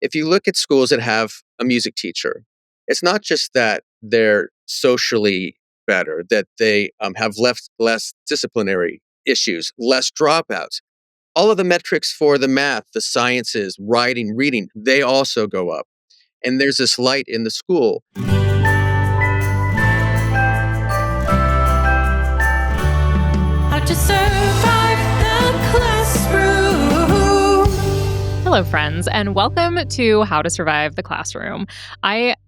if you look at schools that have a music teacher, it's not just that they're socially better, that they have less disciplinary issues, less dropouts. All of the metrics for the math, the sciences, writing, reading, they also go up. And there's this light in the school. How to survive the classroom. Hello, friends, and welcome to How to Survive the Classroom.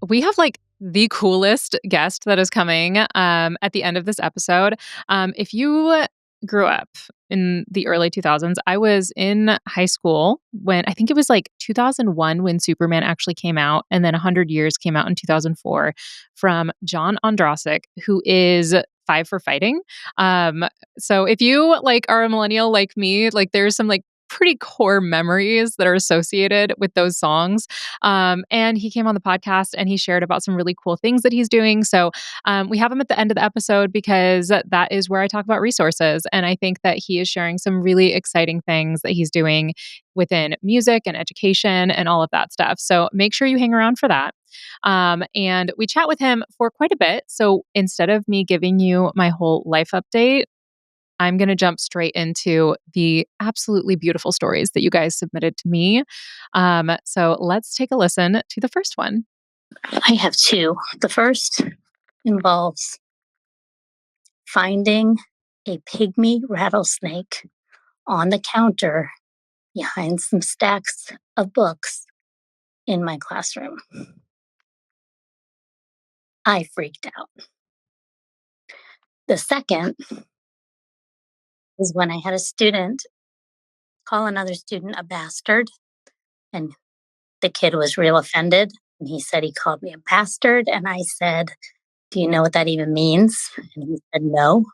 We have the coolest guest that is coming at the end of this episode. If you grew up in the early 2000s, I was in high school when I think it was 2001 when Superman actually came out, and then 100 Years came out in 2004 from John Ondrasik, who is Five for Fighting. So if you are a millennial like me, there's some pretty core memories that are associated with those songs. And he came on the podcast and he shared about some really cool things that he's doing. So we have him at the end of the episode because that is where I talk about resources. And I think that he is sharing some really exciting things that he's doing within music and education and all of that stuff. So make sure you hang around for that. And we chat with him for quite a bit. So instead of me giving you my whole life update, I'm going to jump straight into the absolutely beautiful stories that you guys submitted to me. So let's take a listen to the first one. I have two. The first involves finding a pygmy rattlesnake on the counter behind some stacks of books in my classroom. I freaked out. The second is when I had a student call another student a bastard, and the kid was real offended. And he said he called me a bastard. And I said, "Do you know what that even means?" And he said, "No."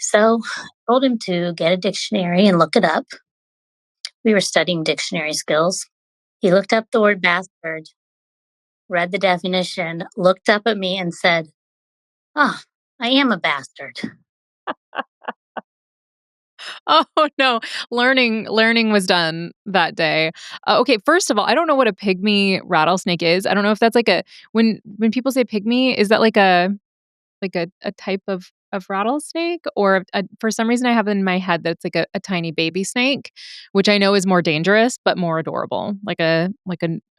So I told him to get a dictionary and look it up. We were studying dictionary skills. He looked up the word bastard, read the definition, looked up at me and said, "Ah, I am a bastard." Oh no, learning was done that day. Okay, first of all, I don't know what a pygmy rattlesnake is. I don't know if that's when people say pygmy, is that a type of rattlesnake, or for some reason I have in my head that it's a tiny baby snake, which I know is more dangerous but more adorable, a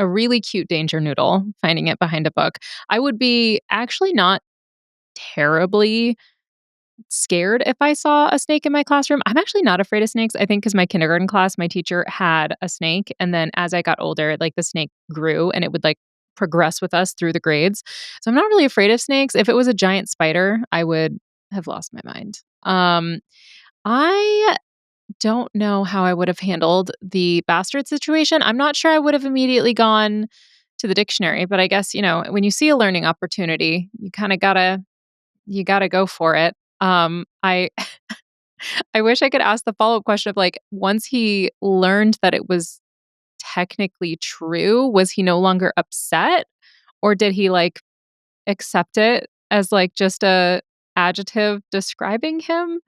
really cute danger noodle. Finding it behind a book, I would be actually not terribly scared if I saw a snake in my classroom. I'm actually not afraid of snakes. I think because my kindergarten class, my teacher had a snake. And then as I got older, the snake grew and it would progress with us through the grades. So I'm not really afraid of snakes. If it was a giant spider, I would have lost my mind. I don't know how I would have handled the bastard situation. I'm not sure I would have immediately gone to the dictionary, but I guess, when you see a learning opportunity, you kind of gotta go for it. I I wish I could ask the follow-up question of once he learned that it was technically true, was he no longer upset, or did he accept it as just a adjective describing him?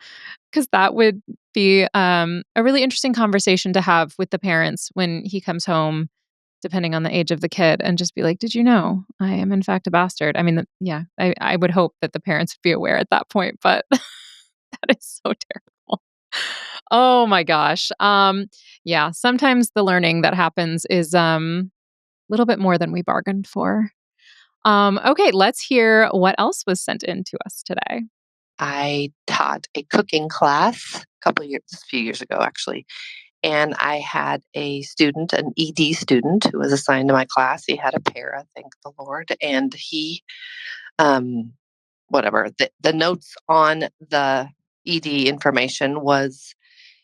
Because that would be a really interesting conversation to have with the parents when he comes home, depending on the age of the kid, and just be like, "Did you know I am in fact a bastard?" I mean, yeah, I would hope that the parents would be aware at that point, but that is so terrible. Oh my gosh. Yeah, sometimes the learning that happens is a little bit more than we bargained for. Okay, let's hear what else was sent in to us today. I taught a cooking class a few years ago actually, and I had a student, an ED student, who was assigned to my class. He had a para, thank the Lord, and he, um, the notes on the ED information was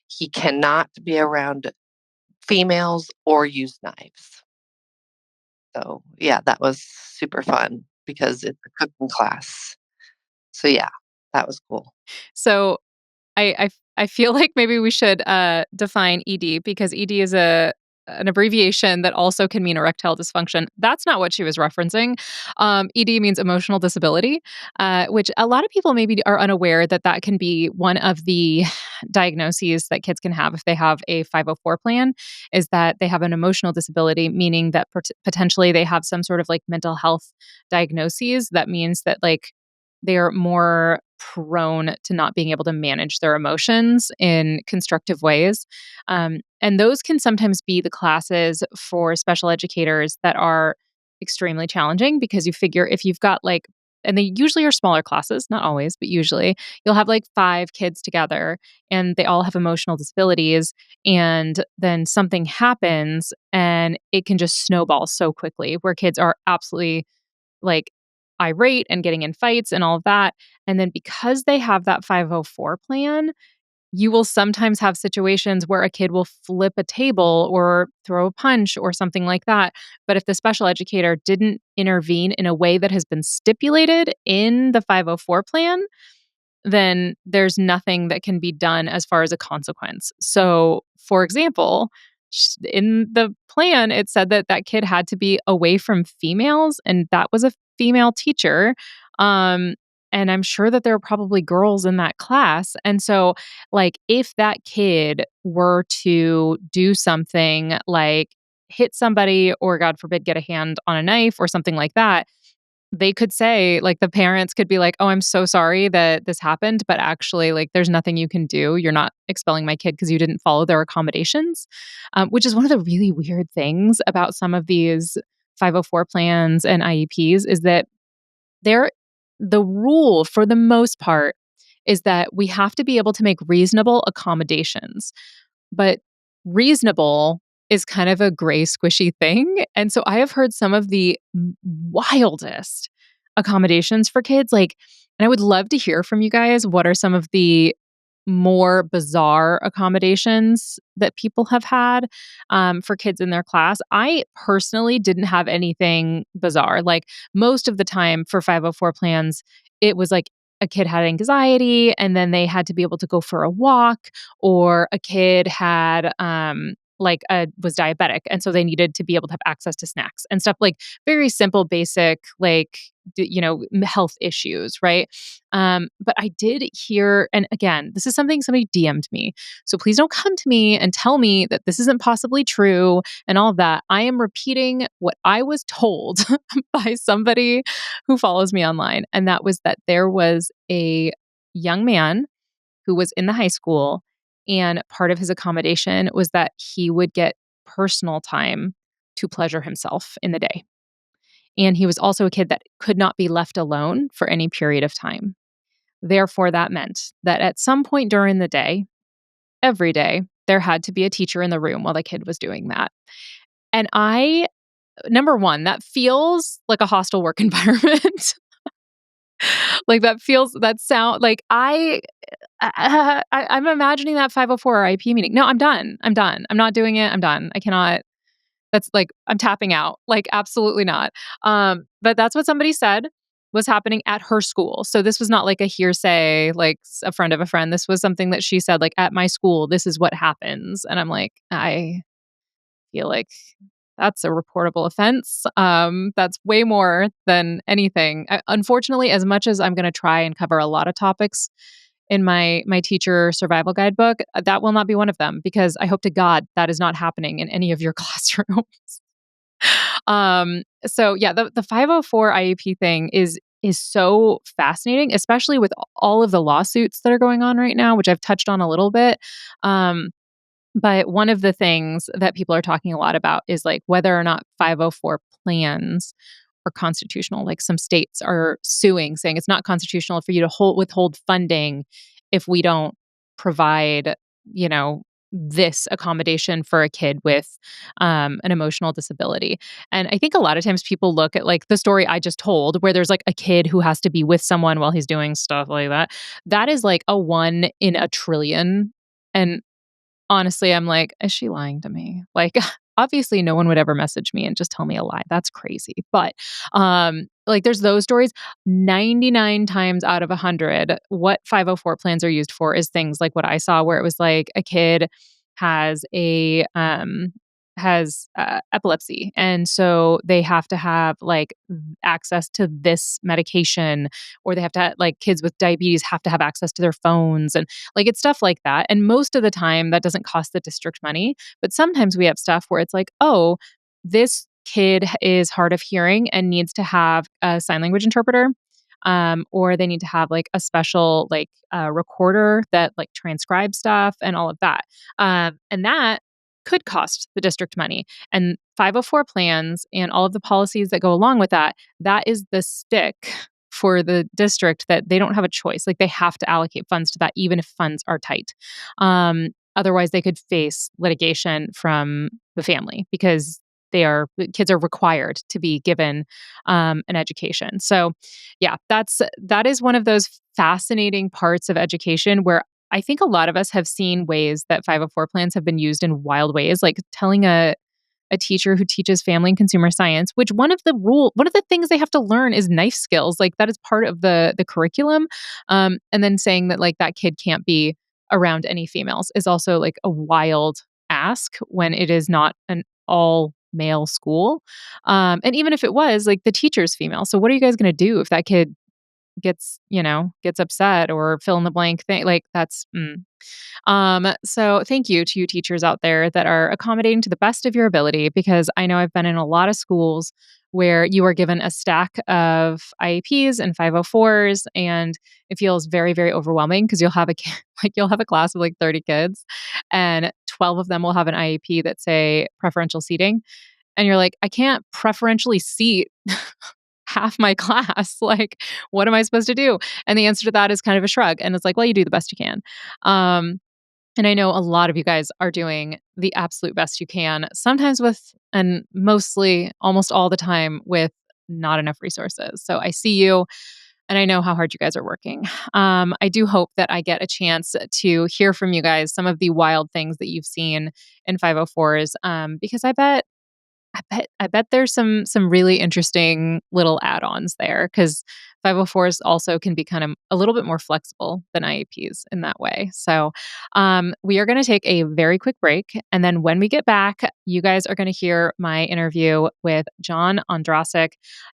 he cannot be around females or use knives. So yeah, that was super fun because it's a cooking class. So yeah, that was cool. So I feel like maybe we should define ED, because ED is a an abbreviation that also can mean erectile dysfunction. That's not what she was referencing. ED means emotional disability, which a lot of people maybe are unaware that that can be one of the diagnoses that kids can have if they have a 504 plan, is that they have an emotional disability, meaning that potentially they have some sort of like mental health diagnoses. That means that like they are more prone to not being able to manage their emotions in constructive ways. And those can sometimes be the classes for special educators that are extremely challenging because you figure if you've got like, and they usually are smaller classes, not always, but usually you'll have like 5 kids together and they all have emotional disabilities. And then something happens and it can just snowball so quickly where kids are absolutely like irate and getting in fights and all of that. And then because they have that 504 plan, you will sometimes have situations where a kid will flip a table or throw a punch or something like that. But if the special educator didn't intervene in a way that has been stipulated in the 504 plan, then there's nothing that can be done as far as a consequence. So, for example, in the plan, it said that that kid had to be away from females, and that was a female teacher. Um, and I'm sure that there are probably girls in that class. And so, like, if that kid were to do something like hit somebody or, God forbid, get a hand on a knife or something like that, they could say, like, the parents could be like, "Oh, I'm so sorry that this happened, but actually, like, there's nothing you can do. You're not expelling my kid because you didn't follow their accommodations," which is one of the really weird things about some of these 504 plans and IEPs is that they're the rule for the most part is that we have to be able to make reasonable accommodations. But reasonable is kind of a gray, squishy thing. And so I have heard some of the wildest accommodations for kids. Like, and I would love to hear from you guys. What are some of the more bizarre accommodations that people have had for kids in their class? I personally didn't have anything bizarre. Like, most of the time for 504 plans, it was like a kid had anxiety and then they had to be able to go for a walk, or a kid had was diabetic and so they needed to be able to have access to snacks and stuff, like very simple basic like health issues, right? But I did hear, and again, this is something somebody DM'd me, so please don't come to me and tell me that this isn't possibly true and all of that. I am repeating what I was told by somebody who follows me online, and that was that there was a young man who was in the high school, and part of his accommodation was that he would get personal time to pleasure himself in the day. And he was also a kid that could not be left alone for any period of time. Therefore, that meant that at some point during the day, every day, there had to be a teacher in the room while the kid was doing that. And number one, that feels like a hostile work environment. Like that sound like I'm imagining that 504 IP meeting. No, I'm done. I'm done. I'm not doing it. I'm done. I cannot. That's like I'm tapping out. Like absolutely not. But that's what somebody said was happening at her school. So this was not like a hearsay, like a friend of a friend. This was something that she said, like at my school, this is what happens. And I'm like, I feel like that's a reportable offense. That's way more than anything. Unfortunately, as much as I'm going to try and cover a lot of topics in my teacher survival guidebook, that will not be one of them because I hope to God that is not happening in any of your classrooms. So yeah, the 504 IEP thing is so fascinating, especially with all of the lawsuits that are going on right now, which I've touched on a little bit. But one of the things that people are talking a lot about is like whether or not 504 plans are constitutional. Like some states are suing, saying it's not constitutional for you to withhold funding if we don't provide, this accommodation for a kid with an emotional disability. And I think a lot of times people look at like the story I just told, where there's like a kid who has to be with someone while he's doing stuff like that. That is like a 1 in a trillion. And honestly, I'm like, is she lying to me? Like, obviously, no one would ever message me and just tell me a lie. That's crazy. But like, there's those stories. 99 times out of 100, what 504 plans are used for is things like what I saw, where it was like a kid has has epilepsy, and so they have to have like access to this medication, or they have to like kids with diabetes have to have access to their phones, and like it's stuff like that. And most of the time, that doesn't cost the district money, but sometimes we have stuff where it's like, oh, this kid is hard of hearing and needs to have a sign language interpreter, or they need to have like a special like recorder that like transcribes stuff and all of that, and that could cost the district money. And 504 plans and all of the policies that go along with that, that is the stick for the district that they don't have a choice. Like they have to allocate funds to that, even if funds are tight. Otherwise, they could face litigation from the family because the kids are required to be given an education. So, yeah, that is one of those fascinating parts of education where I think a lot of us have seen ways that 504 plans have been used in wild ways, like telling a teacher who teaches family and consumer science, which one of the things they have to learn is knife skills. Like that is part of the curriculum. And then saying that like that kid can't be around any females is also like a wild ask when it is not an all male school. And even if it was, like the teacher's female. So what are you guys going to do if that kid gets upset or fill in the blank thing? Like so thank you to you teachers out there that are accommodating to the best of your ability, because I know I've been in a lot of schools where you are given a stack of IEPs and 504s, and it feels very, very overwhelming because you'll have you'll have a class of like 30 kids and 12 of them will have an IEP that say preferential seating. And you're like, I can't preferentially seat half my class. Like, what am I supposed to do? And the answer to that is kind of a shrug. And it's like, well, you do the best you can. And I know a lot of you guys are doing the absolute best you can, sometimes with, and mostly almost all the time with not enough resources. So I see you and I know how hard you guys are working. I do hope that I get a chance to hear from you guys some of the wild things that you've seen in 504s, because I bet there's some really interesting little add-ons there, because 504s also can be kind of a little bit more flexible than IEPs in that way. So we are going to take a very quick break. And then when we get back, you guys are going to hear my interview with John Ondrasik.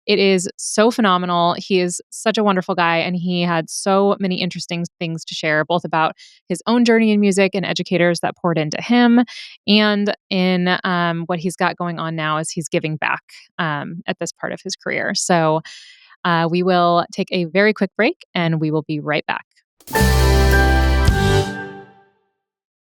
It is so phenomenal. He is such a wonderful guy, and he had so many interesting things to share, both about his own journey in music and educators that poured into him, and in what he's got going on now as he's giving back at this part of his career. So we will take a very quick break and we will be right back.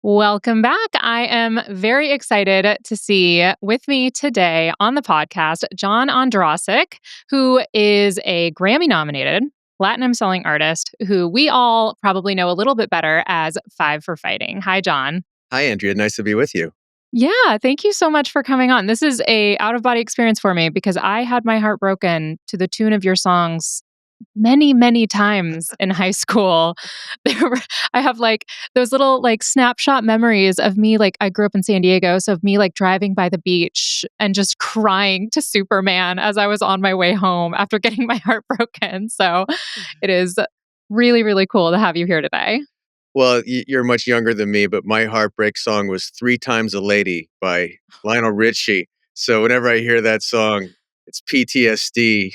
Welcome back. I am very excited to see with me today on the podcast John Ondrasik, who is a Grammy-nominated platinum selling artist who we all probably know a little bit better as Five for Fighting. Hi, John. Hi, Andrea. Nice to be with you. Yeah, thank you so much for coming on. This is a out-of-body experience for me because I had my heart broken to the tune of your songs many, many times in high school. I have like those little like snapshot memories of me, like I grew up in San Diego, so of me like driving by the beach and just crying to Superman as I was on my way home after getting my heart broken. So it is really, really cool to have you here today. Well, you're much younger than me, but my heartbreak song was Three Times a Lady by Lionel Richie. So whenever I hear that song, it's PTSD.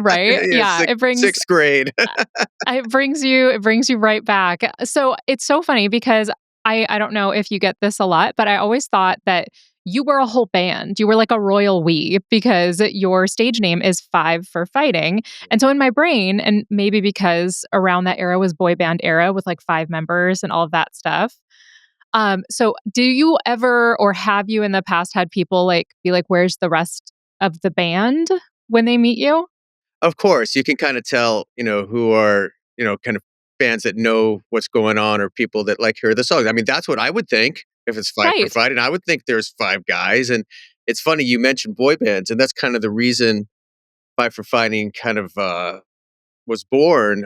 Right? Yeah, Yeah, sixth grade. it brings you right back. So it's so funny because I don't know if you get this a lot, but I always thought that you were a whole band. You were like a royal we because your stage name is Five for Fighting. And so in my brain, and maybe because around that era was boy band era with like 5 members and all of that stuff. So do you ever, or have you in the past had people like be like, where's the rest of the band when they meet you? Of course, you can kind of tell, who are, kind of fans that know what's going on or people that like hear the songs. I mean, that's what I would think if it's Five for Right. Fighting. I would think there's 5 guys. And it's funny, you mentioned boy bands, and that's kind of the reason Five for Fighting kind of was born.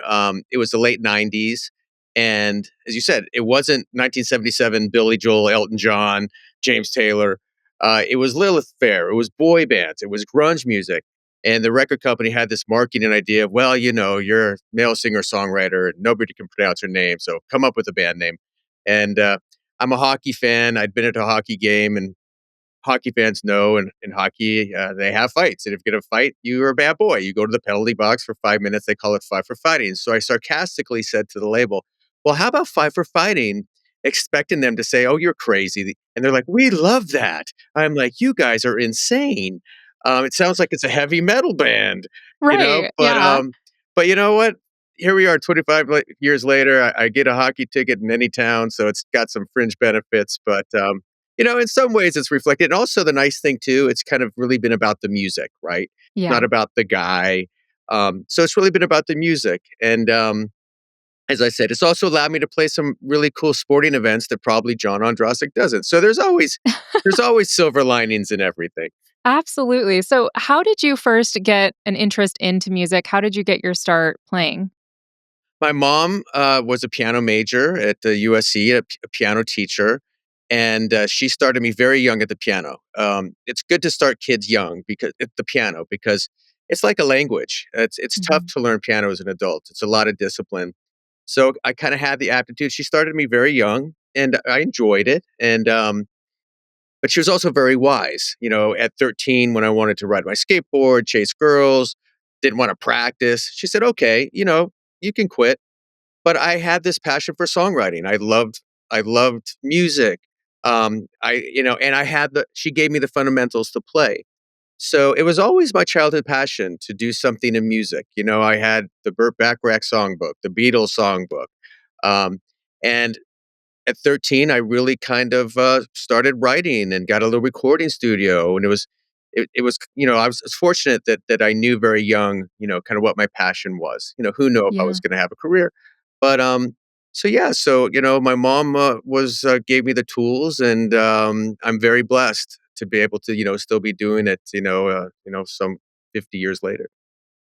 It was the late 90s. And as you said, it wasn't 1977 Billy Joel, Elton John, James Taylor. It was Lilith Fair. It was boy bands. It was grunge music. And the record company had this marketing idea of, well, you're a male singer-songwriter and nobody can pronounce your name, so come up with a band name. And I'm a hockey fan. I'd been at a hockey game, and hockey fans know in hockey, they have fights. And if you get a fight, you're a bad boy. You go to the penalty box for 5 minutes. They call it five for fighting. So I sarcastically said to the label, well, how about five for fighting? Expecting them to say, oh, you're crazy. And they're like, we love that. I'm like, you guys are insane. It sounds like it's a heavy metal band, Right. Yeah. but you know what? Here we are 25 years later. I get a hockey ticket in any town, so it's got some fringe benefits. But in some ways, it's reflected. And also, the nice thing too, it's kind of really been about the music, right? Yeah. Not about the guy. So it's really been about the music. And as I said, it's also allowed me to play some really cool sporting events that probably John Ondrasik doesn't. So there's always silver linings in everything. Absolutely. So, how did you first get an interest into music? How did you get your start playing? My mom was a piano major at the USC, a piano teacher, and she started me very young at the piano. It's good to start kids young because at the piano because it's like a language. It's tough Mhm. to learn piano as an adult. It's a lot of discipline. So I kind of had the aptitude. She started me very young, and I enjoyed it. And but she was also very wise. At 13, when I wanted to ride my skateboard, chase girls, didn't want to practice, she said, "Okay, you can quit." But I had this passion for songwriting. I loved music. And she gave me the fundamentals to play. So it was always my childhood passion to do something in music. I had the Burt Bacharach songbook, the Beatles songbook. Um, and at 13, I really kind of started writing and got a little recording studio. And it was, I was fortunate that I knew very young, kind of what my passion was. Who knew if I was Yeah. going to have a career, but so yeah, so my mom was gave me the tools, and I'm very blessed to be able to still be doing it. Some 50 years later.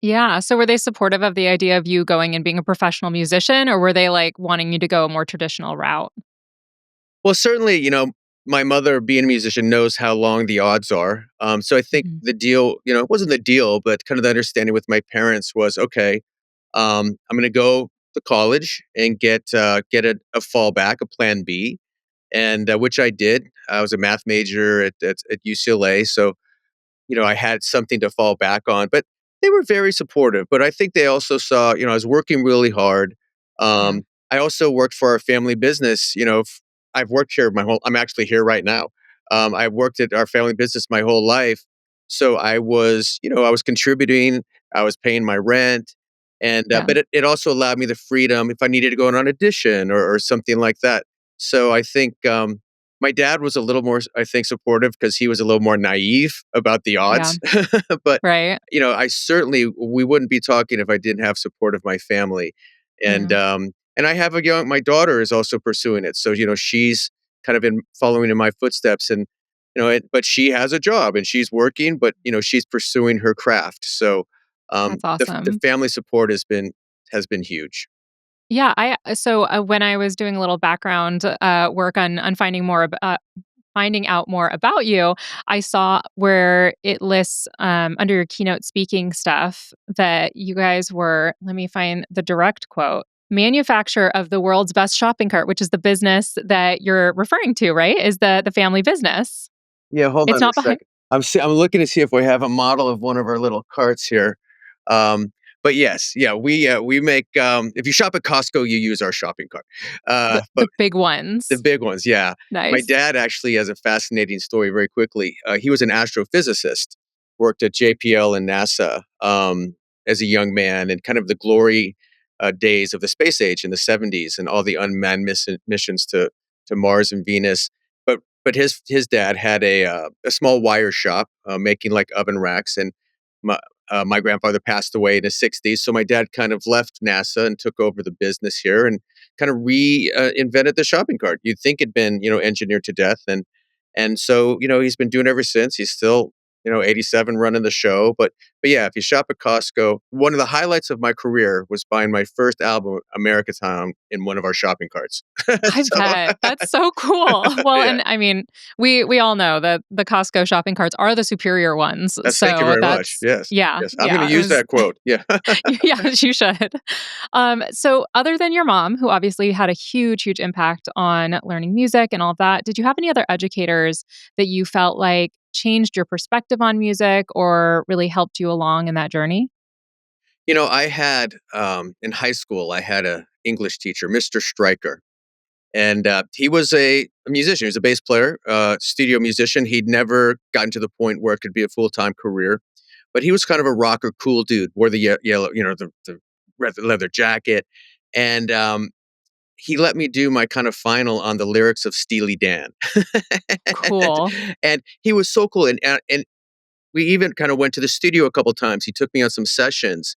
Yeah. So, were they supportive of the idea of you going and being a professional musician, or were they like wanting you to go a more traditional route? Well, certainly, my mother, being a musician, knows how long the odds are. So I think Mhm. the deal, it wasn't the deal, but kind of the understanding with my parents was, okay, I'm going to go to college and get a fallback, a plan B, and which I did. I was a math major at UCLA, so I had something to fall back on. But they were very supportive. But I think they also saw, I was working really hard. Yeah. I also worked for our family business. I've worked here my whole. I'm actually here right now. I've worked at our family business my whole life, so I was contributing. I was paying my rent, and Yeah. but it also allowed me the freedom if I needed to go on an audition or something like that. So I think my dad was a little more, I think, supportive because he was a little more naive about the Yeah. odds. But Right. we wouldn't be talking if I didn't have support of my family, and Yeah. I have my daughter is also pursuing it, so she's kind of in following in my footsteps, and but she has a job and she's working, but she's pursuing her craft. So That's the awesome. family support has been huge. Yeah, when I was doing a little background work on finding out more about you, I saw where it lists under your keynote speaking stuff that you guys were. Let me find the direct quote. Manufacturer of the world's best shopping cart, which is the business that you're referring to, right? Is the family business? Yeah, hold It's on a not behind. second. I'm looking to see if we have a model of one of our little carts here. Um, but yes, yeah, we make, if you shop at Costco, you use our shopping cart. But The big the ones. big ones, yeah. My Nice. dad actually has a fascinating story very quickly. He was an astrophysicist, worked at JPL and NASA as a young man, and kind of the glory days of the space age in the 70s and all the unmanned missions to Mars and Venus. But his dad had a small wire shop making like oven racks, and my grandfather passed away in his 60s. So my dad kind of left NASA and took over the business here, and kind of reinvented the shopping cart. You'd think it'd been engineered to death, and so he's been doing it ever since. He's still '87 running the show. But yeah, if you shop at Costco, one of the highlights of my career was buying my first album, America Town, in one of our shopping carts. I So bet. That's so cool. Well, yeah, and I mean, we all know that the Costco shopping carts are the superior ones. thank you So very much. that's Yes, yeah, yes, I'm going yeah. to It use was that quote. Yeah. yeah, you should. So other than your mom, who obviously had a huge, huge impact on learning music and all of that, did you have any other educators that you felt like changed your perspective on music or really helped you along in that journey? I had in high school, I had a English teacher, Mr. Stryker. And he was a musician. He was a bass player, studio musician. He'd never gotten to the point where it could be a full time career, but he was kind of a rocker, cool dude. Wore the yellow, the red leather jacket, and he let me do my kind of final on the lyrics of Steely Dan, Cool. and he was so cool. And we even kind of went to the studio a couple times. He took me on some sessions,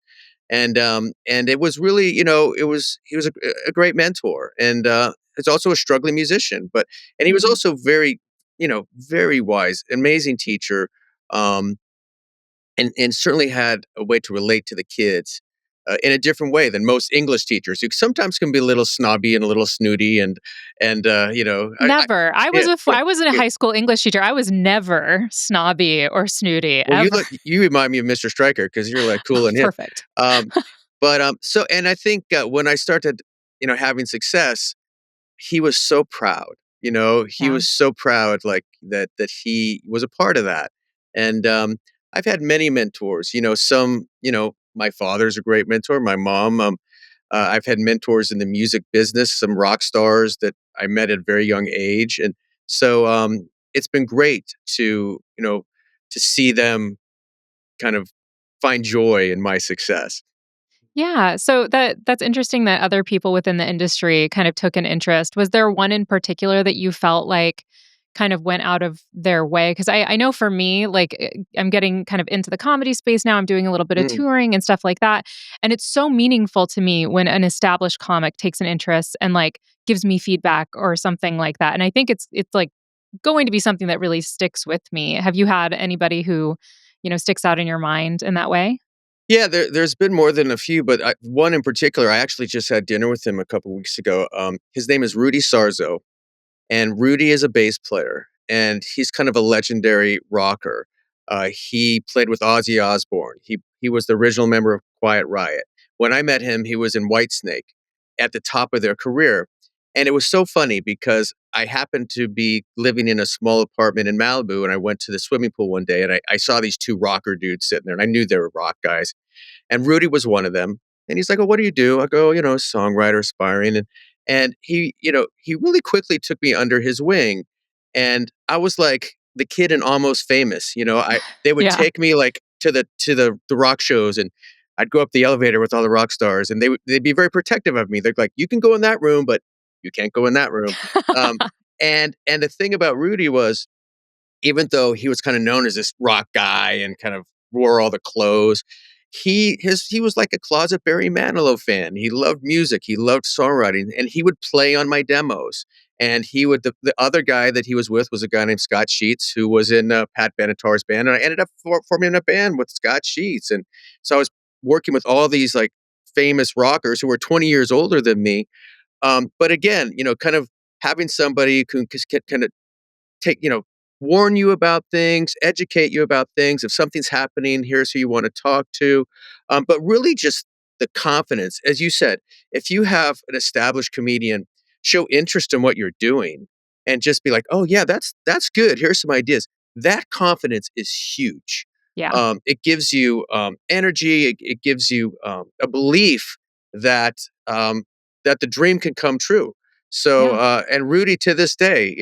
and it was really, he was a great mentor, and he's also a struggling musician, and he was Mhm. also very, very wise, amazing teacher, um, and certainly had a way to relate to the kids in a different way than most English teachers, who sometimes can be a little snobby and a little snooty, and Never. yeah, I was a high school English teacher. I was never snobby or snooty well, ever. you remind me of Mr. Stryker because you're like cool and hip. Perfect. Um, but and I think when I started, having success, he was so proud. He Yeah. was so proud, like that he was a part of that. And I've had many mentors. My father's a great mentor. My mom. I've had mentors in the music business, some rock stars that I met at a very young age, and so it's been great to see them kind of find joy in my success. Yeah, so that's interesting that other people within the industry kind of took an interest. Was there one in particular that you felt like kind of went out of their way? Because I know for me, like I'm getting kind of into the comedy space now. I'm doing a little bit of Mm. touring and stuff like that. And it's so meaningful to me when an established comic takes an interest and like gives me feedback or something like that. And I think it's like going to be something that really sticks with me. Have you had anybody who, sticks out in your mind in that way? Yeah, there's been more than a few, but one in particular, I actually just had dinner with him a couple weeks ago. His name is Rudy Sarzo, and Rudy is a bass player, and he's kind of a legendary rocker. He played with Ozzy Osbourne. He was the original member of Quiet Riot. When I met him, he was in Whitesnake at the top of their career, and it was so funny because I happened to be living in a small apartment in Malibu, and I went to the swimming pool one day, and I saw these two rocker dudes sitting there, and I knew they were rock guys, and Rudy was one of them. And he's like, "Oh, what do you do?" I go, "Songwriter, aspiring." And he really quickly took me under his wing. And I was like the kid in Almost Famous. They would Yeah. take me like to the rock shows, and I'd go up the elevator with all the rock stars, and they'd be very protective of me. They're like, "You can go in that room, but you can't go in that room." Um, and the thing about Rudy was, even though he was kind of known as this rock guy and kind of wore all the clothes, he was like a closet Barry Manilow fan. He loved music, he loved songwriting, and he would play on my demos. And the other guy that he was with was a guy named Scott Sheets, who was in Pat Benatar's band, and I ended up forming a band with Scott Sheets. And so I was working with all these like famous rockers who were 20 years older than me. But again, kind of having somebody who can kind of take warn you about things, educate you about things. If something's happening, here's who you want to talk to. But really just the confidence, as you said, if you have an established comedian show interest in what you're doing and just be like, oh yeah, that's good, here's some ideas, that confidence is huge. Yeah. It gives you energy, it gives you a belief that that the dream can come true. So, Yeah. and Rudy to this day,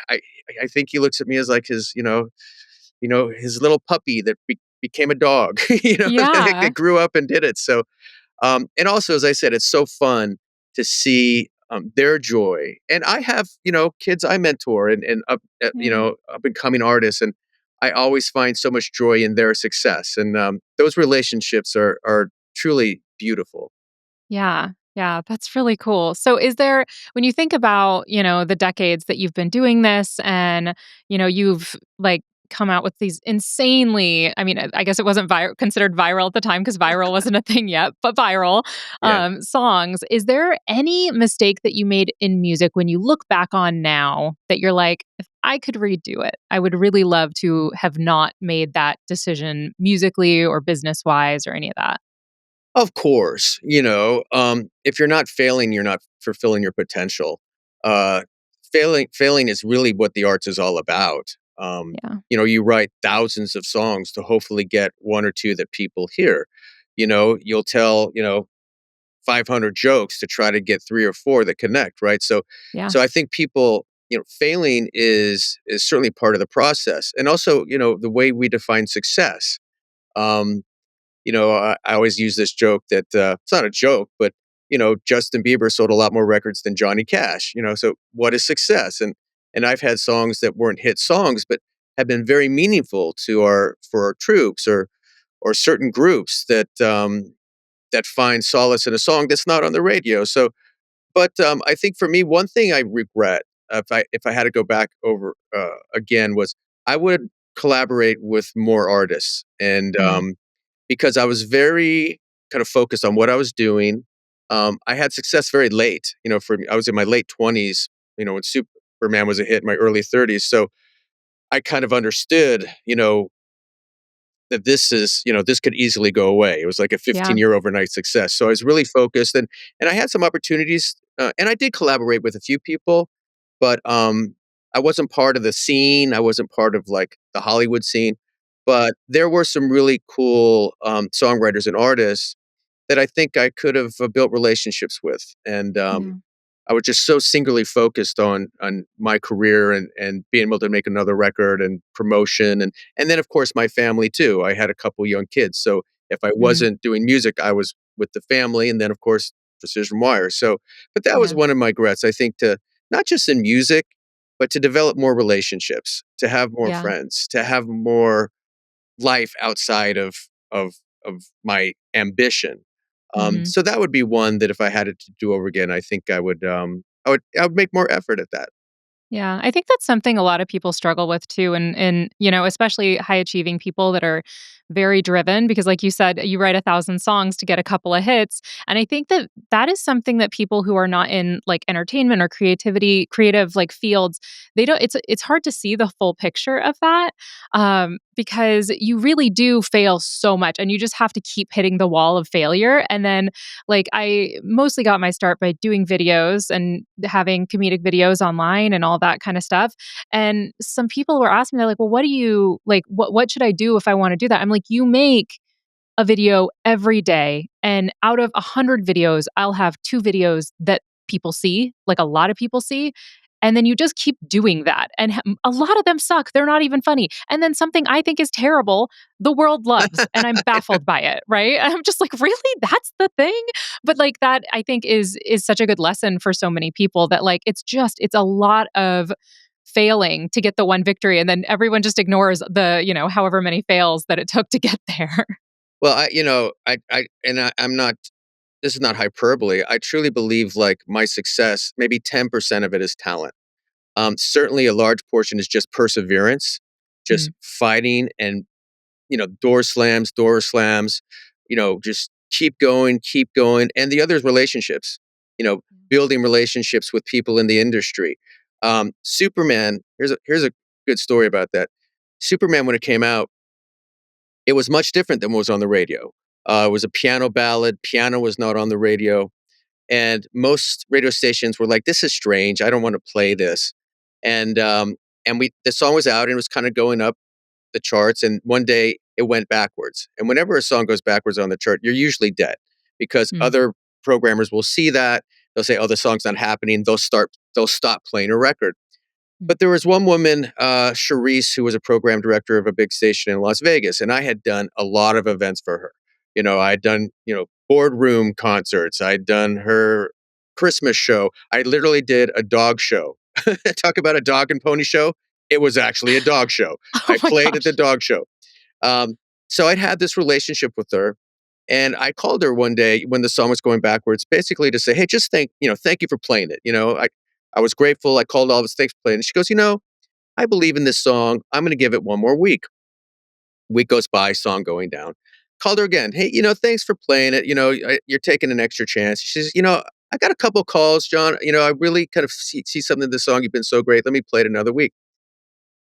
I think he looks at me as like his, his little puppy that became a dog, Yeah. that grew up and did it. So, and also, as I said, it's so fun to see their joy. And I have, kids I mentor and Yeah. up and coming artists, and I always find so much joy in their success. And those relationships are truly beautiful. Yeah. Yeah, that's really cool. So is there when you think about, the decades that you've been doing this and, you've like come out with these insanely, I mean, I guess it wasn't considered viral at the time because viral wasn't a thing yet, but viral Yeah. songs. Is there any mistake that you made in music when you look back on now that you're like, if I could redo it, I would really love to have not made that decision musically or business wise or any of that? Of course, if you're not failing, you're not fulfilling your potential. Uh, failing is really what the arts is all about. Yeah. You write thousands of songs to hopefully get one or two that people hear. You'll tell 500 jokes to try to get three or four that connect, right? So, Yeah. so I think people, failing is certainly part of the process, and also, the way we define success. Um, I always use this joke that it's not a joke, but Justin Bieber sold a lot more records than Johnny Cash. So what is success? And I've had songs that weren't hit songs, but have been very meaningful for our troops or certain groups that find solace in a song that's not on the radio. So, but I think for me, one thing I regret if I had to go back over again was I would collaborate with more artists and Mm. because I was very kind of focused on what I was doing. I had success very late. I was in my late 20s. When Superman was a hit in my early 30s. So I kind of understood, that this could easily go away. It was like a Yeah. 15-year overnight success. So I was really focused and I had some opportunities and I did collaborate with a few people, but I wasn't part of the scene. I wasn't part of like the Hollywood scene, but there were some really cool songwriters and artists that I think I could have built relationships with. And Yeah. I was just so singularly focused on my career and being able to make another record and promotion and then of course my family too. I had a couple young kids, so if I Mm. wasn't doing music, I was with the family, and then of course precision wire. So, but that was Yeah. one of my regrets. I think to not just in music, but to develop more relationships, to have more Yeah. friends, to have more life outside of my ambition. Mhm. So that would be one that if I had it to do over again, I think I would make more effort at that. Yeah, I think that's something a lot of people struggle with too, and especially high achieving people that are very driven because, like you said, you write 1,000 songs to get a couple of hits, and I think that that is something that people who are not in like entertainment or creative like fields, they don't. It's hard to see the full picture of that because you really do fail so much, and you just have to keep hitting the wall of failure, and then like I mostly got my start by doing videos and having comedic videos online and all that kind of stuff. And some people were asking me, they're like, well, what do you like? What should I do if I want to do that? I'm like, you make a video every day. And out of 100 videos, I'll have 2 videos that people see, like a lot of people see. And then you just keep doing that. And a lot of them suck. They're not even funny. And then something I think is terrible, the world loves. And I'm baffled by it. Right. And I'm just like, really? That's the thing? But like that, I think is such a good lesson for so many people that like it's a lot of failing to get the one victory. And then everyone just ignores the however many fails that it took to get there. Well, I'm not. This is not hyperbole. I truly believe like my success, maybe 10% of it is talent. Certainly, a large portion is just perseverance, just Mm. fighting and door slams, just keep going. And the other is relationships, you know, building relationships with people in the industry. Superman, here's a good story about that. Superman, when it came out, it was much different than what was on the radio. It was a piano ballad. Piano was not on the radio. And most radio stations were like, "This is strange. I don't want to play this." And the song was out and it was kind of going up the charts. And one day it went backwards. And whenever a song goes backwards on the chart, you're usually dead because Mm. other programmers will see that. They'll say, "Oh, the song's not happening." They'll stop playing a record. Mm. But there was one woman, Charisse, who was a program director of a big station in Las Vegas, and I had done a lot of events for her. I had done, boardroom concerts. I'd done her Christmas show. I literally did a dog show. Talk about a dog and pony show. It was actually a dog show. Oh I my played at the gosh. dog show. So I'd had this relationship with her, and I called her one day when the song was going backwards, basically to say, "Hey, just thank you for playing it. I was grateful. I called all this, thanks for playing." And she goes, I believe in this song. I'm going to give it one more week. Week goes by, song going down. Called her again. Hey, thanks for playing it. You're taking an extra chance. She says, I got a couple calls, John. I really kind of see something in the song. You've been so great. Let me play it another week.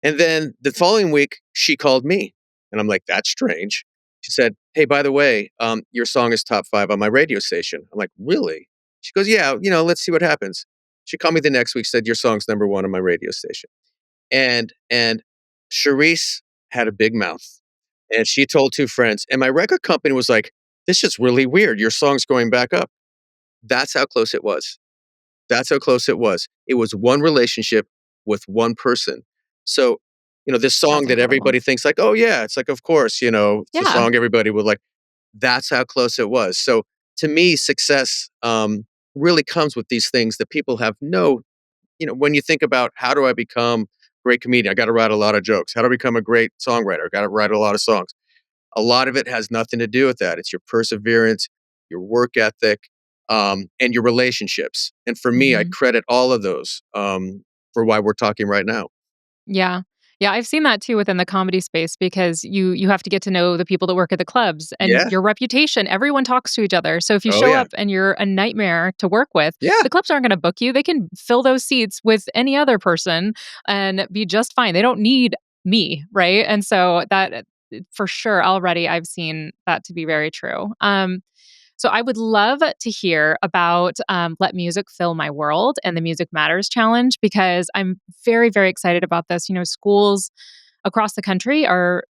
And then the following week, she called me. And I'm like, that's strange. She said, hey, by the way, your song is top 5 on my radio station. I'm like, really? She goes, yeah, let's see what happens. She called me the next week, said, your song's number 1 on my radio station. And Charisse had a big mouth. And she told 2 friends. And my record company was like, this is really weird. Your song's going back up. That's how close it was. That's how close it was. It was one relationship with one person. So, this That's song that incredible. everybody thinks like, oh yeah, it's like, of course, it's a Yeah. song everybody would like. That's how close it was. So to me, success really comes with these things that people have when you think about how do I become a great comedian? I got to write a lot of jokes. How do I become a great songwriter? I got to write a lot of songs. A lot of it has nothing to do with that. It's your perseverance, your work ethic, and your relationships. And for me, I Mhm. credit all of those for why we're talking right now. Yeah. Yeah, I've seen that too within the comedy space because you have to get to know the people that work at the clubs and Yeah. your reputation. Everyone talks to each other. So if you Oh show yeah. up and you're a nightmare to work with, Yeah. the clubs aren't going to book you. They can fill those seats with any other person and be just fine. They don't need me, right? And so that for sure already I've seen that to be very true. So I would love to hear about Let Music Fill My World and the Music Matters Challenge because I'm very, very excited about this. Schools across the country are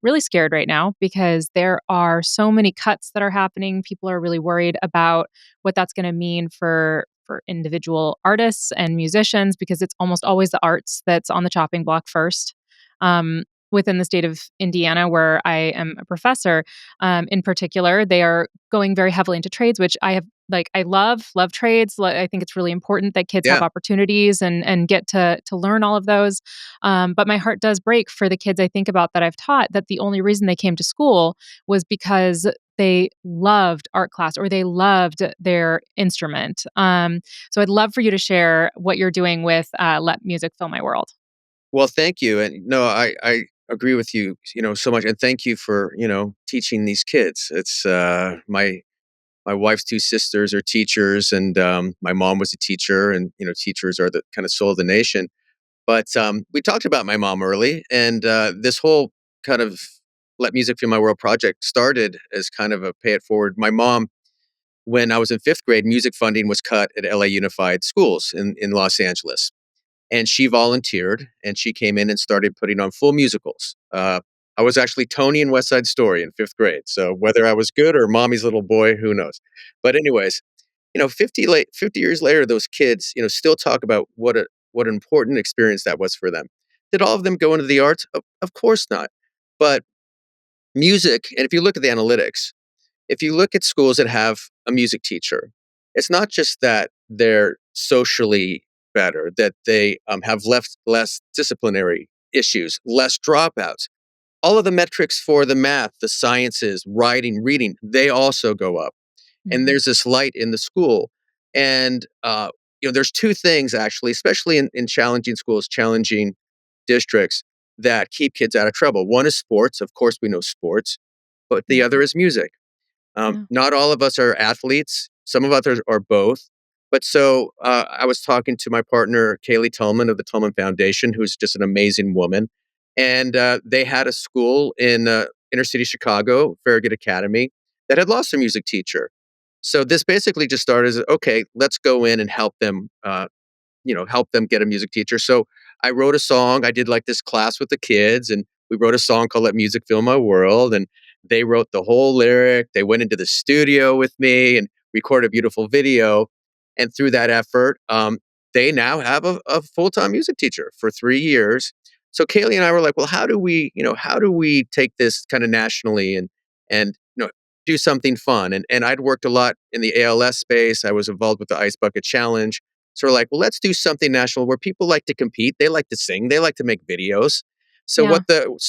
really scared right now because there are so many cuts that are happening. People are really worried about what that's going to mean for individual artists and musicians because it's almost always the arts that's on the chopping block first. Within the state of Indiana, where I am a professor, in particular, they are going very heavily into trades, which I have I love trades. I think it's really important that kids have Yeah. opportunities and get to learn all of those. But my heart does break for the kids I think about that I've taught that the only reason they came to school was because they loved art class or they loved their instrument. So I'd love for you to share what you're doing with Let Music Fill My World. Well, thank you. And no, I agree with you, so much. And thank you for, teaching these kids. It's my wife's 2 sisters are teachers and my mom was a teacher and, teachers are the kind of soul of the nation. But we talked about my mom early and this whole kind of Let Music Feel My World project started as kind of a pay it forward. My mom, when I was in 5th grade, music funding was cut at LA Unified Schools in Los Angeles. And she volunteered and she came in and started putting on full musicals. I was actually Tony in West Side Story in 5th grade. So whether I was good or mommy's little boy, who knows? But anyways, 50 years later, those kids, still talk about what an important experience that was for them. Did all of them go into the arts? Of course not. But music, and if you look at the analytics, if you look at schools that have a music teacher, it's not just that they're socially better, that they have less disciplinary issues, less dropouts. All of the metrics for the math, the sciences, writing, reading, they also go up. And Mhm. there's this light in the school. And, there's 2 things actually, especially in challenging schools, challenging districts that keep kids out of trouble. One is sports. Of course, we know sports, but the Yeah. other is music. Yeah. Not all of us are athletes. Some of us are both. But so I was talking to my partner, Kaylee Tillman of the Tillman Foundation, who's just an amazing woman. And they had a school in inner city Chicago, Farragut Academy, that had lost a music teacher. So this basically just started as, okay, let's go in and help them get a music teacher. So I wrote a song. I did like this class with the kids, and we wrote a song called Let Music Fill My World. And they wrote the whole lyric. They went into the studio with me and recorded a beautiful video. And through that effort, they now have a full-time music teacher for 3 years. So Kaylee and I were like, well, how do we take this kind of nationally and do something fun? And I'd worked a lot in the ALS space. I was involved with the Ice Bucket Challenge. So we're like, well, let's do something national where people like to compete. They like to sing. They like to make videos. So Yeah.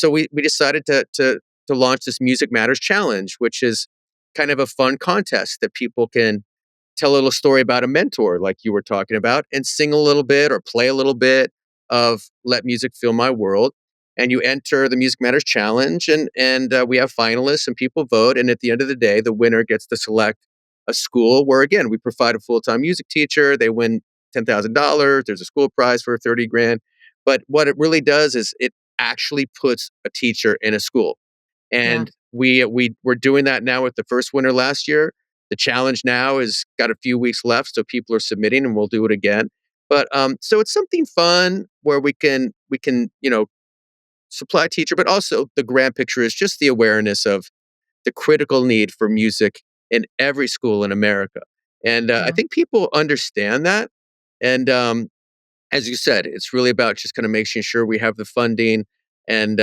we decided to launch this Music Matters Challenge, which is kind of a fun contest that people can tell a little story about a mentor, like you were talking about, and sing a little bit or play a little bit. of Let Music Fill My World. And you enter the Music Matters Challenge, and we have finalists and people vote. And at the end of the day, the winner gets to select a school where, again, we provide a full-time music teacher. They win $10,000. There's a school prize for 30 grand. But what it really does is it actually puts a teacher in a school. Yeah. And we're doing that now with the first winner last year. The challenge now is got a few weeks left, so people are submitting, and we'll do it again. But so it's something fun where we can supply a teacher, but also the grand picture is just the awareness of the critical need for music in every school in America. And I Yeah. think people understand that. And as you said, it's really about just kind of making sure we have the funding and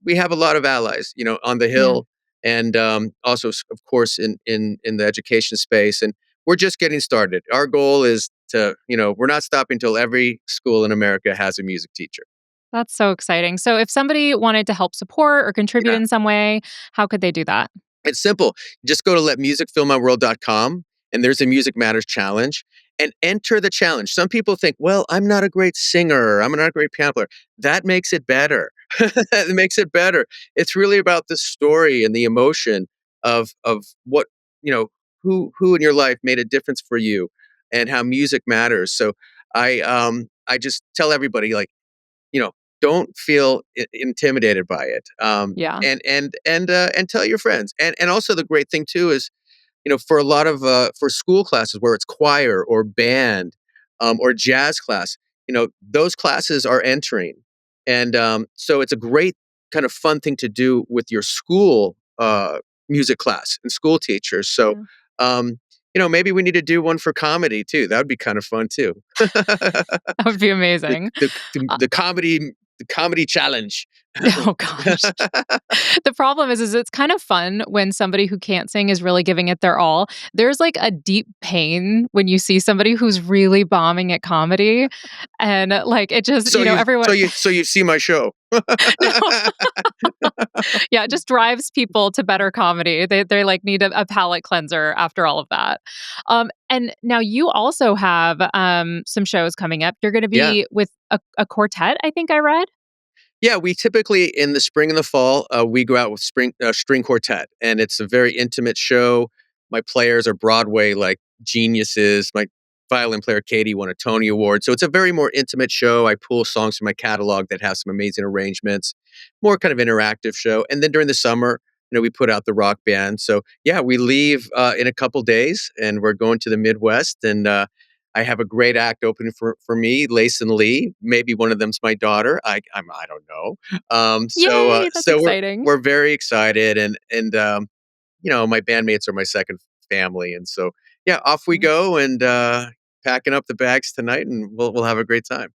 we have a lot of allies, on the Yeah. Hill and also, of course, in the education space. And we're just getting started. Our goal is to, we're not stopping until every school in America has a music teacher. That's so exciting. So if somebody wanted to help support or contribute Yeah. in some way, how could they do that? It's simple. Just go to letmusicfillmyworld.com and there's a Music Matters challenge and enter the challenge. Some people think, well, I'm not a great singer. I'm not a great piano player. That makes it better. It makes it better. It's really about the story and the emotion of what, you know, who in your life made a difference for you and how music matters. So I just tell everybody, like, you know, don't feel intimidated by it. Yeah. And tell your friends. And also the great thing too is, for a lot of for school classes where it's choir or band or jazz class, those classes are entering, and so it's a great kind of fun thing to do with your school music class and school teachers. So. Yeah. Um, maybe we need to do one for comedy too. That would be kind of fun too. That would be the, amazing. the, the, Uh, the comedy challenge. oh gosh. The problem is it's kind of fun when somebody who can't sing is really giving it their all. There's like a deep pain when you see somebody who's really bombing at comedy and like it just, So you everyone so you so you see my show. no. Yeah, it just drives people to better comedy. They like need a palate cleanser after all of that. And now you also have some shows coming up. You're going to Yeah. be with a quartet, I think I read. Yeah, we typically in the spring and the fall, we go out with string quartet, and it's a very intimate show. My players are Broadway like geniuses. My violin player Katie won a Tony Award, so it's a very more intimate show. I pull songs from my catalog that have some amazing arrangements, more kind of interactive show. And then during the summer, we put out the rock band. So yeah, we leave in a couple days, and we're going to the Midwest, and I have a great act opening for me, Lace and Lee. Maybe one of them's my daughter. I don't know. So Yay, that's so exciting. we're very excited, and my bandmates are my second family, and so yeah, off we go, and packing up the bags tonight, and we'll have a great time.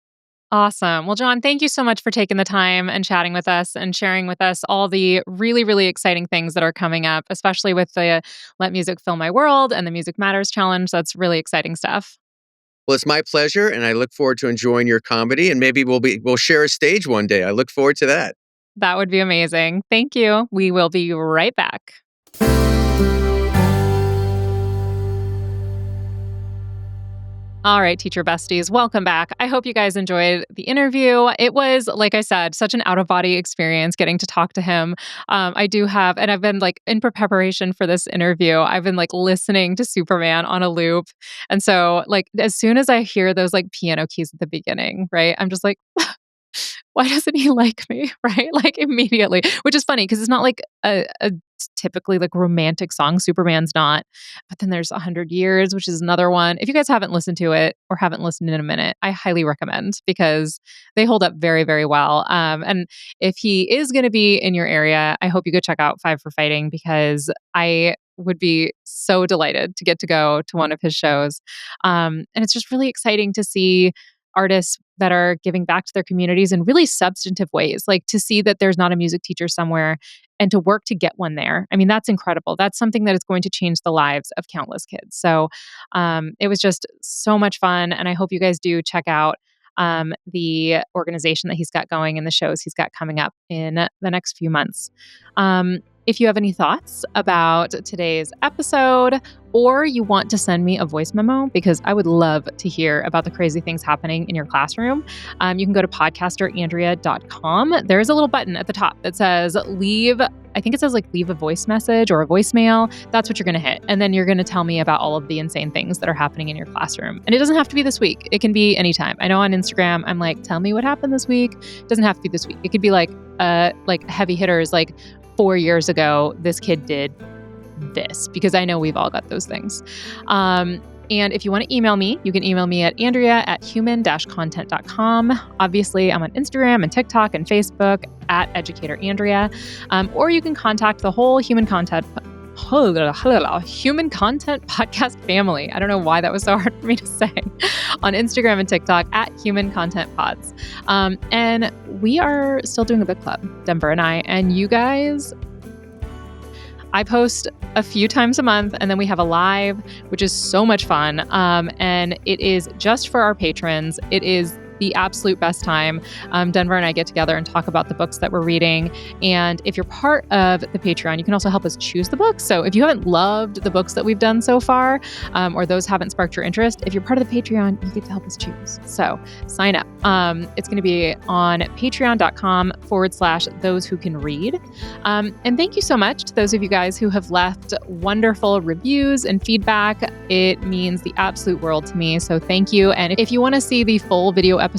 Awesome. Well, John, thank you so much for taking the time and chatting with us and sharing with us all the really, really exciting things that are coming up, especially with the Let Music Fill My World and the Music Matters Challenge. That's really exciting stuff. Well, it's my pleasure, and I look forward to enjoying your comedy, and maybe we'll share a stage one day. I look forward to that. That would be amazing. Thank you. We will be right back. All right, teacher besties, welcome back. I hope you guys enjoyed the interview. It was, like I said, such an out of body experience getting to talk to him. I do have, and I've been like in preparation for this interview, I've been like listening to Superman on a loop. And so, like, as soon as I hear those like piano keys at the beginning, right, I'm just like, why doesn't he like me? Right? Like immediately, which is funny because it's not like a typically like romantic song. Superman's not. But then there's 100 Years, which is another one. If you guys haven't listened to it or haven't listened in a minute, I highly recommend because they hold up very, very well. And if he is going to be in your area, I hope you go check out Five for Fighting because I would be so delighted to get to go to one of his shows. And it's just really exciting to see artists that are giving back to their communities in really substantive ways, like to see that there's not a music teacher somewhere and to work to get one there. I mean, that's incredible. That's something that is going to change the lives of countless kids. So it was just so much fun. And I hope you guys do check out the organization that he's got going and the shows he's got coming up in the next few months. If you have any thoughts about today's episode, or you want to send me a voice memo, because I would love to hear about the crazy things happening in your classroom, you can go to podcasterandrea.com. There's a little button at the top that says leave a voice message or a voicemail. That's what you're going to hit. And then you're going to tell me about all of the insane things that are happening in your classroom. And it doesn't have to be this week. It can be anytime. I know on Instagram, I'm like, tell me what happened this week. It doesn't have to be this week. It could be like heavy hitters, like 4 years ago, this kid did this, because I know we've all got those things. And if you want to email me, you can email me at andrea@human-content.com. Obviously, I'm on Instagram and TikTok and Facebook at Educator Andrea. Or you can contact the whole Human Content Podcast family. I don't know why that was so hard for me to say. On Instagram and TikTok at Human Content Pods. And we are still doing a book club, Denver and I. And you guys, I post a few times a month, and then we have a live, which is so much fun. And it is just for our patrons. It is the absolute best time. Denver and I get together and talk about the books that we're reading. And if you're part of the Patreon, you can also help us choose the books. So if you haven't loved the books that we've done so far, or those haven't sparked your interest, if you're part of the Patreon, you get to help us choose. So sign up. It's going to be on patreon.com/those who can read. And thank you so much to those of you guys who have left wonderful reviews and feedback. It means the absolute world to me. So thank you. And if you want to see the full video episodes,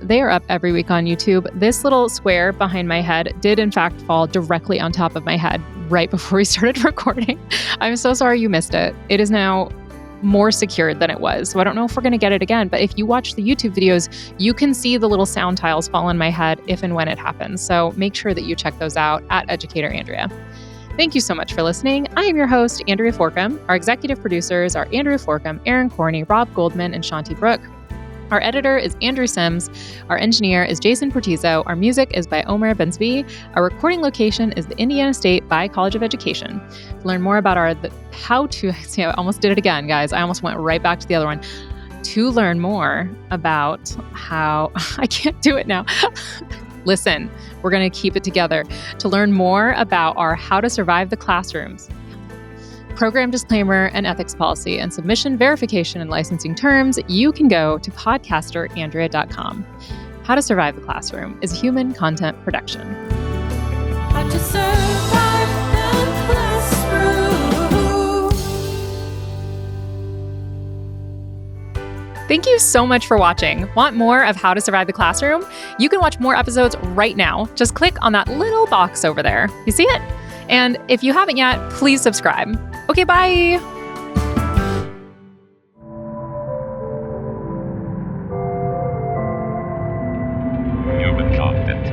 they are up every week on YouTube. This little square behind my head did in fact fall directly on top of my head right before we started recording. I'm so sorry you missed it. It is now more secured than it was. So I don't know if we're going to get it again, but if you watch the YouTube videos, you can see the little sound tiles fall on my head if and when it happens. So make sure that you check those out at Educator Andrea. Thank you so much for listening. I am your host, Andrea Forkham. Our executive producers are Andrew Forkham, Aaron Corney, Rob Goldman, and Shanti Brooke. Our editor is Andrew Sims. Our engineer is Jason Portizo. Our music is by Omer Benzvi. Our recording location is the Indiana State by College of Education. To learn more about I almost did it again, guys. I almost went right back to the other one. To learn more about how, I can't do it now. Listen, we're going to keep it together. To learn more about our How to Survive the Classrooms, program disclaimer and ethics policy, and submission verification and licensing terms, you can go to podcasterandrea.com. How to Survive the Classroom is a human content production. How to survive the classroom. Thank you so much for watching. Want more of How to Survive the Classroom? You can watch more episodes right now. Just click on that little box over there. You see it? And if you haven't yet, please subscribe. Okay, bye. Human content.